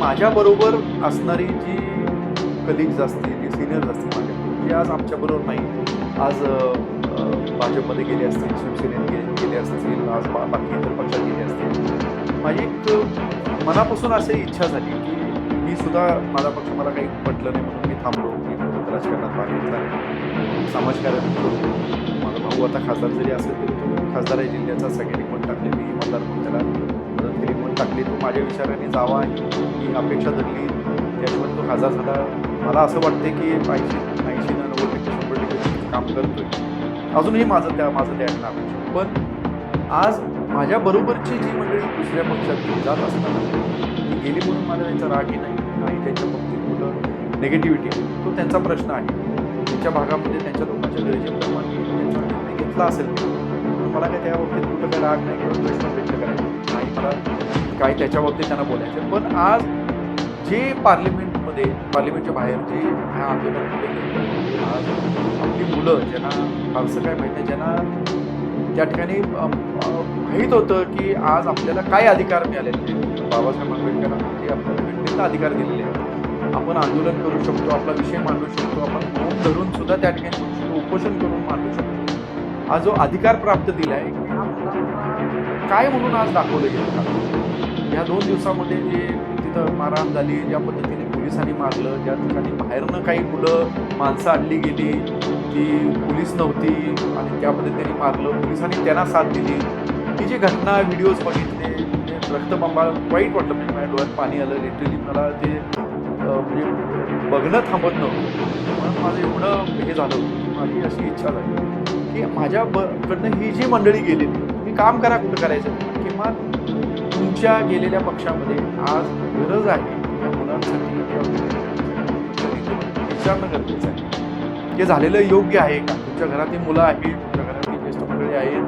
माझ्याबरोबर असणारी जी कलिग्स असतील, जी सिनियर्स असतील माझ्याकडे, जे आज आमच्याबरोबर नाही, आज भाजपमध्ये गेले असतील, शिवसेनेत गेले असतील, आज बाकी इतर पक्षात गेले असतील. माझी एक मनापासून अशी इच्छा झाली की मी सुद्धा माझा पक्ष मला काही पटलं नाही म्हणून मी थांबलो. मी परत राजकारणात भाग घेतला नाही, समाजकार्य करतो. माझा भाऊ आता खासदार जरी असेल तरी तो खासदार आहे जिल्ह्याचा. सगळ्यांनी मत टाकले, मी मतदार म्हणून त्याला मदत केली, मत टाकली. तो माझ्या विचाराने जावा ही अपेक्षा धरली, त्याच्यामध्ये तो खासदार झाला. मला असं वाटते की 80-90 100% काम करतोय. अजूनही माझं त्याकडनं अपेक्षा. पण आज माझ्या बरोबरची जी मंडळी दुसऱ्या पक्षात जात असताना ती गेली म्हणून मला त्यांचा रागही नाही, त्यांच्या बाबतीत कुठं निगेटिव्हिटी आहे, तो त्यांचा प्रश्न आहे. त्यांच्या भागामध्ये त्यांच्या लोकांच्या गरजेप्रमाणे त्यांचा निर्णय घेतला असेल. मला काय त्या बाबतीत कुठं काय राग नाही किंवा प्रश्न व्यक्त करायचा नाही, मला काय त्याच्या बाबतीत त्यांना बोलायचं. पण आज जे पार्लिमेंटच्या बाहेर जे ह्या आंदोलनामध्ये आज आपली मुलं ज्यांना फारसं काय माहीत नाही, ज्यांना त्या ठिकाणी माहीत होतं की आज आपल्याला काय अधिकार मिळालेले आहेत. बाबासाहेब आंबेडकरांनी जे आपल्याला घटनेचा अधिकार दिलेले आहेत, आपण आंदोलन करू शकतो, आपला विषय मांडू शकतो, आपण मौन धरून सुद्धा त्या ठिकाणी करू शकतो, उपोषण करून मांडू शकतो. हा जो अधिकार प्राप्त दिला आहे काय म्हणून आज दाखवलं गेलं का? या 2 दिवसामध्ये जे तिथं मारहाण झाली, ज्या पद्धतीने पोलिसांनी मारलं, ज्या ठिकाणी बाहेरनं काही माणसं आणली गेली, ती पोलीस नव्हती आणि त्या पद्धतीने मारलं, पोलिसांनी त्यांना साथ दिली. ही जी घटना व्हिडिओज बघितले, रक्तबंबाळ वाईट वाटलं. म्हणजे माझ्या डोळ्यात पाणी आलं लिटरली. मला ते म्हणजे बघणं थांबत नव्हतं. म्हणून माझं एवढं हे झालं होतं. माझी अशी इच्छा झाली की माझ्याकडनं ही जी मंडळी गेलेली, तुम्ही काम करा कुठं करायचं, किंवा तुमच्या गेलेल्या पक्षामध्ये आज गरज आहे या मुलांसाठी विचारणं गरजेचं आहे. हे झालेलं योग्य आहे का? तुमच्या घरातील मुलं आहेत, तुमच्या घरातील ज्येष्ठ मंडळी आहेत,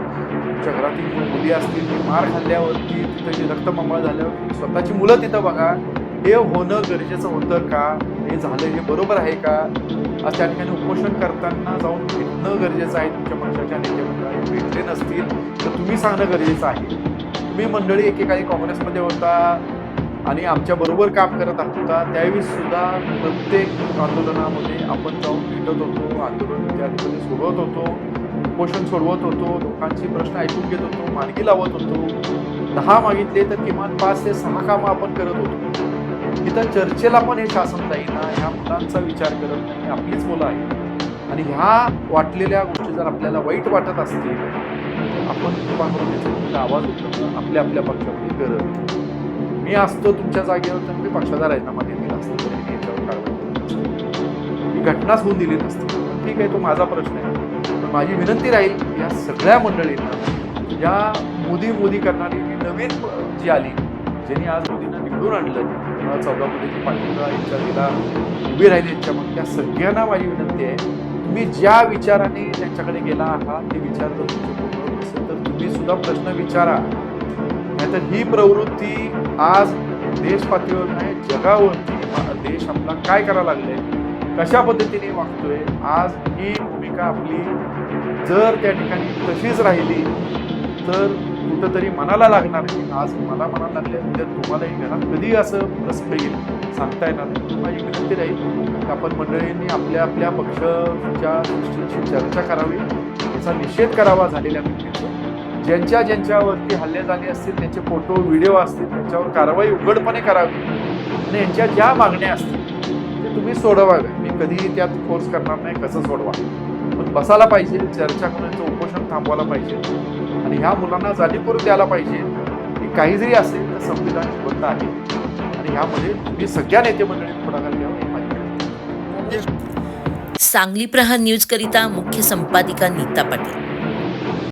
तुमच्या घरातील मुली असतील की मार खाल्ल्यावरती तिथं जी रक्तबंबाळ झाल्यावर स्वतःची मुलं तिथं बघा. हे होणं गरजेचं होतं का? हे झालं हे बरोबर आहे का? आज त्या ठिकाणी उपोषण करताना जाऊन भेटणं गरजेचं आहे. तुमच्या पक्षाच्या नेत्यामध्ये भेटले नसतील तर तुम्ही सांगणं गरजेचं आहे. तुम्ही मंडळी एकेकाळी काँग्रेसमध्ये होता आणि आमच्याबरोबर काम करत होता, त्यावेळी सुद्धा प्रत्येक आंदोलनामध्ये आपण जाऊन भेटत होतो, आंदोलन त्या ठिकाणी सोडवत होतो, उपोषण सोडवत होतो, लोकांचे प्रश्न ऐकून घेत होतो, मार्गी लावत होतो. 10 मागितले तर किमान 5 ते 6 कामं आपण करत होतो. इथं चर्चेला पण हे शासन जाईना, ह्या मुलांचा विचार करत नाही. आपलीच मुलं आहेत आणि ह्या वाटलेल्या गोष्टी जर आपल्याला वाईट वाटत असतील तर आपण कृपा करून त्याचा आवाज उठवणं आपल्या पक्षामध्ये गरज. मी असतो तुमच्या जागेवर तर मी पक्षाचा राजीनामा दिला असतो, तरी मी याच्यावर कारवाई ही घटनाच होऊन दिली नसती. ठीक आहे, तो माझा प्रश्न आहे. पण माझी विनंती राहील या सगळ्या मंडळींना, या मोदी करणारी नवीन जी आली, ज्यांनी आज मोदींना निवडून आणलं, 14 मध्ये पाठिंबा इच्छा उभी राहिली यांच्यामध्ये, त्या सगळ्यांना माझी विनंती आहे, तुम्ही ज्या विचाराने त्यांच्याकडे गेला आहात ते विचार जर तुमचे पूर्ण असेल तर तुम्ही सुद्धा प्रश्न विचारा. नाहीतर ही प्रवृत्ती आज देश पातळीवर नाही, जगावरती देश आपला काय करायला लागले, कशा पद्धतीने वागतोय, आज ही भूमिका आपली जर त्या ठिकाणी तशीच राहिली तर कुठंतरी मनाला लागणार आहे. आज मला मनाला लागले तर तुम्हालाही घरात कधी असं प्रसंग येईल सांगता येणार नाही. माझी विनंती राहील की आपण मंडळींनी आपल्या पक्षाच्या दृष्टीची चर्चा करावी, याचा निषेध करावा झालेल्या घटनेचा. ज्यांच्यावरती हल्ले झाले असतील त्यांचे फोटो व्हिडिओ असतील त्यांच्यावर कारवाई उघडपणे करावी आणि यांच्या ज्या मागण्या असतील ते तुम्ही सोडवाव्या. मी कधीही त्यात फोर्स करणार नाही कसं सोडवा, पण बसायला पाहिजे, चर्चा करून यांचं उपोषण थांबवायला पाहिजे आणि ह्या मुलांना जाणीव द्यायला पाहिजे की काही जरी असेल तर संविधान जिवंत आहे आणि ह्यामध्ये तुम्ही सगळ्या नेते मंडळींनी पुढाकार घ्यावा ही माझी. सांगली प्रहार न्यूज करिता मुख्य संपादिका नीता पाटील.